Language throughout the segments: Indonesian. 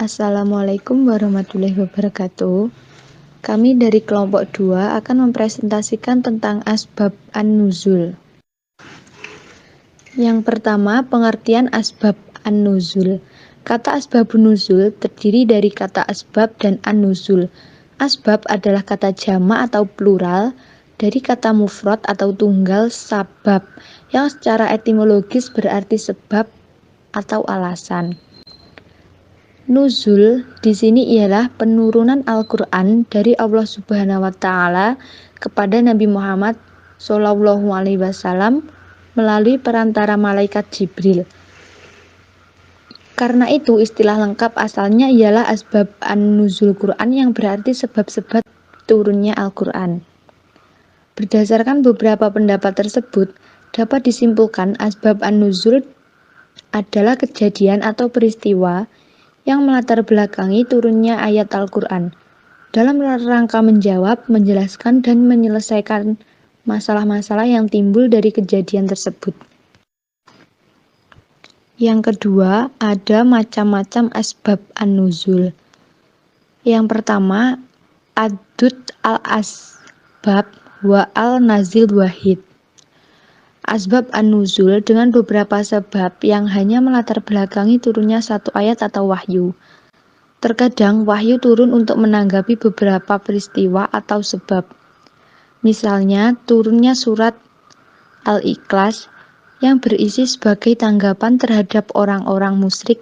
Assalamualaikum warahmatullahi wabarakatuh. Kami dari kelompok 2 akan mempresentasikan tentang asbab an-nuzul. Yang pertama, pengertian asbab an-nuzul. Kata asbabun nuzul terdiri dari kata asbab dan an-nuzul. Asbab adalah kata jamak atau plural dari kata mufrad atau tunggal sabab yang secara etimologis berarti sebab atau alasan. Nuzul di sini ialah penurunan Al-Qur'an dari Allah Subhanahu wa taala kepada Nabi Muhammad Shallallahu alaihi wasallam melalui perantara malaikat Jibril. Karena itu istilah lengkap asalnya ialah asbab an-nuzul Quran yang berarti sebab-sebab turunnya Al-Qur'an. Berdasarkan beberapa pendapat tersebut, dapat disimpulkan asbab an-nuzul adalah kejadian atau peristiwa yang melatar belakangi turunnya ayat Al-Quran dalam rangka menjawab, menjelaskan, dan menyelesaikan masalah-masalah yang timbul dari kejadian tersebut. Yang kedua, ada macam-macam asbab an-nuzul. Yang pertama, adud al-asbab wa al-nazil wahid. Asbab an-nuzul dengan beberapa sebab yang hanya melatar belakangi turunnya satu ayat atau wahyu. Terkadang wahyu turun untuk menanggapi beberapa peristiwa atau sebab. Misalnya turunnya surat Al-Ikhlas yang berisi sebagai tanggapan terhadap orang-orang musyrik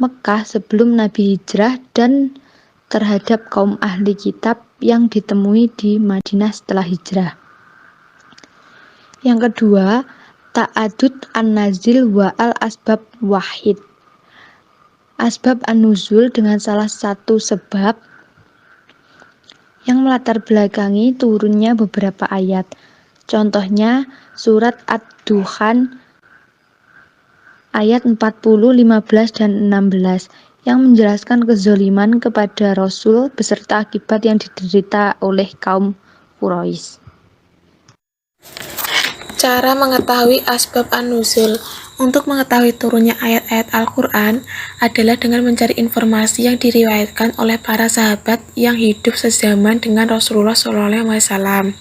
Mekah sebelum Nabi hijrah dan terhadap kaum ahli kitab yang ditemui di Madinah setelah hijrah. Yang kedua, ta'adud an-nazil wa al-asbab wahid. Asbab an-nuzul dengan salah satu sebab yang melatar belakangi turunnya beberapa ayat. Contohnya surat Ad-Dukhan ayat 40, 15, dan 16 yang menjelaskan kezaliman kepada Rasul beserta akibat yang diderita oleh kaum Quraisy. Cara mengetahui asbab an-nuzul. Untuk mengetahui turunnya ayat-ayat Al-Quran adalah dengan mencari informasi yang diriwayatkan oleh para sahabat yang hidup sezaman dengan Rasulullah SAW.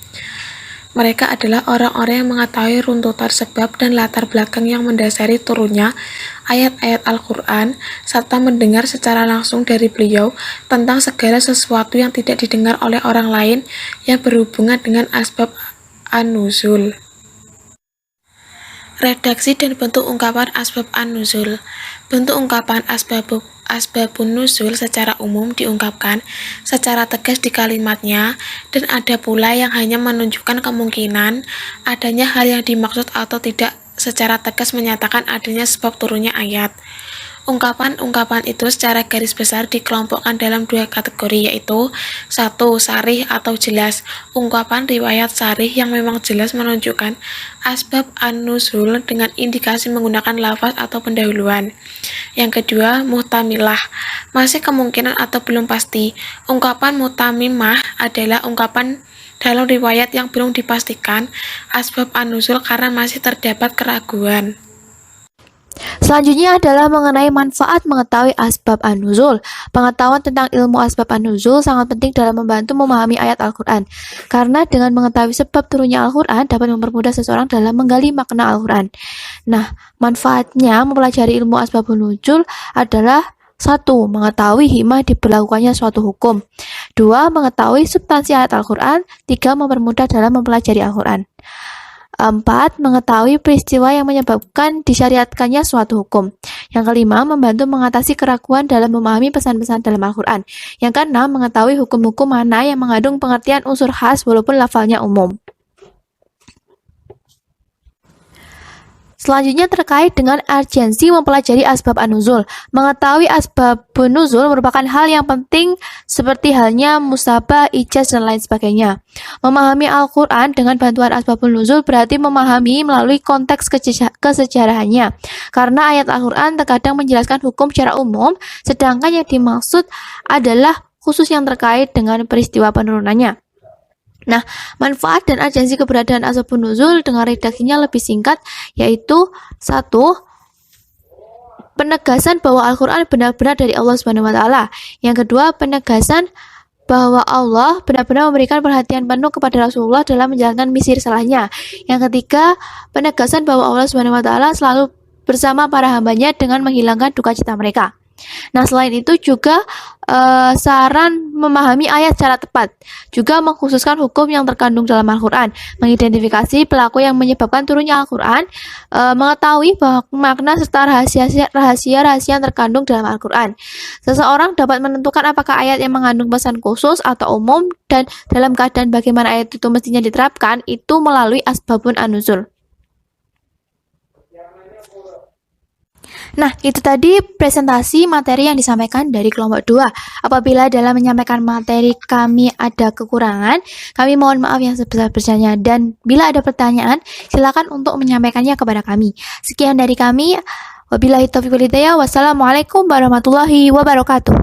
Mereka adalah orang-orang yang mengetahui runtutan sebab dan latar belakang yang mendasari turunnya ayat-ayat Al-Quran, serta mendengar secara langsung dari beliau tentang segala sesuatu yang tidak didengar oleh orang lain yang berhubungan dengan asbab an-nuzul. Redaksi dan bentuk ungkapan asbab an-nuzul. Bentuk ungkapan asbabun nuzul secara umum diungkapkan secara tegas di kalimatnya, dan ada pula yang hanya menunjukkan kemungkinan adanya hal yang dimaksud atau tidak secara tegas menyatakan adanya sebab turunnya ayat. Ungkapan-ungkapan itu secara garis besar dikelompokkan dalam dua kategori, yaitu 1. Sarih atau jelas. Ungkapan riwayat sarih yang memang jelas menunjukkan asbab an-nuzul dengan indikasi menggunakan lafaz atau pendahuluan. Yang kedua, muhtamilah, masih kemungkinan atau belum pasti. Ungkapan muhtamimah adalah ungkapan dalam riwayat yang belum dipastikan asbab an-nuzul karena masih terdapat keraguan. Selanjutnya adalah mengenai manfaat mengetahui asbab an-nuzul. Pengetahuan tentang ilmu asbab an-nuzul sangat penting dalam membantu memahami ayat Al-Quran. Karena dengan mengetahui sebab turunnya Al-Quran dapat mempermudah seseorang dalam menggali makna Al-Quran. Nah, manfaatnya mempelajari ilmu asbab an-nuzul adalah 1. Mengetahui hikmah diberlakukannya suatu hukum. 2. Mengetahui substansi ayat Al-Quran. 3. Mempermudah dalam mempelajari Al-Quran. 4. Mengetahui peristiwa yang menyebabkan disyariatkannya suatu hukum. Yang kelima, membantu mengatasi keraguan dalam memahami pesan-pesan dalam Al-Quran. Yang keenam, mengetahui hukum-hukum mana yang mengandung pengertian unsur khas walaupun lafalnya umum. Selanjutnya terkait dengan urgensi mempelajari asbab an-nuzul. Mengetahui asbab nuzul merupakan hal yang penting seperti halnya musabah, ijaz, dan lain sebagainya. Memahami Al-Quran dengan bantuan asbab nuzul berarti memahami melalui konteks kesejarahannya. Karena ayat Al-Quran terkadang menjelaskan hukum secara umum, sedangkan yang dimaksud adalah khusus yang terkait dengan peristiwa penurunannya. Nah, manfaat dan urgensi keberadaan asbabun nuzul dengan redaksinya lebih singkat, yaitu 1. penegasan bahwa Al-Quran benar-benar dari Allah Subhanahu wa Ta'ala. Yang kedua, penegasan bahwa Allah benar-benar memberikan perhatian penuh kepada Rasulullah dalam menjalankan misi risalahnya. Yang ketiga, penegasan bahwa Allah Subhanahu wa Ta'ala selalu bersama para hambanya dengan menghilangkan duka cita mereka. Nah, selain itu juga saran memahami ayat secara tepat, juga mengkhususkan hukum yang terkandung dalam Al-Quran, mengidentifikasi pelaku yang menyebabkan turunnya Al-Quran, mengetahui bahwa makna serta rahasia-rahasia yang terkandung dalam Al-Quran. Seseorang dapat menentukan apakah ayat yang mengandung pesan khusus atau umum, dan dalam keadaan bagaimana ayat itu mestinya diterapkan, itu melalui asbabun an-nuzul. Nah, itu tadi presentasi materi yang disampaikan dari kelompok 2. Apabila dalam menyampaikan materi kami ada kekurangan, kami mohon maaf yang sebesar-besarnya. Dan bila ada pertanyaan, silakan untuk menyampaikannya kepada kami. Sekian dari kami. Wabillahi taufiq wal hidayah. Wassalamualaikum warahmatullahi wabarakatuh.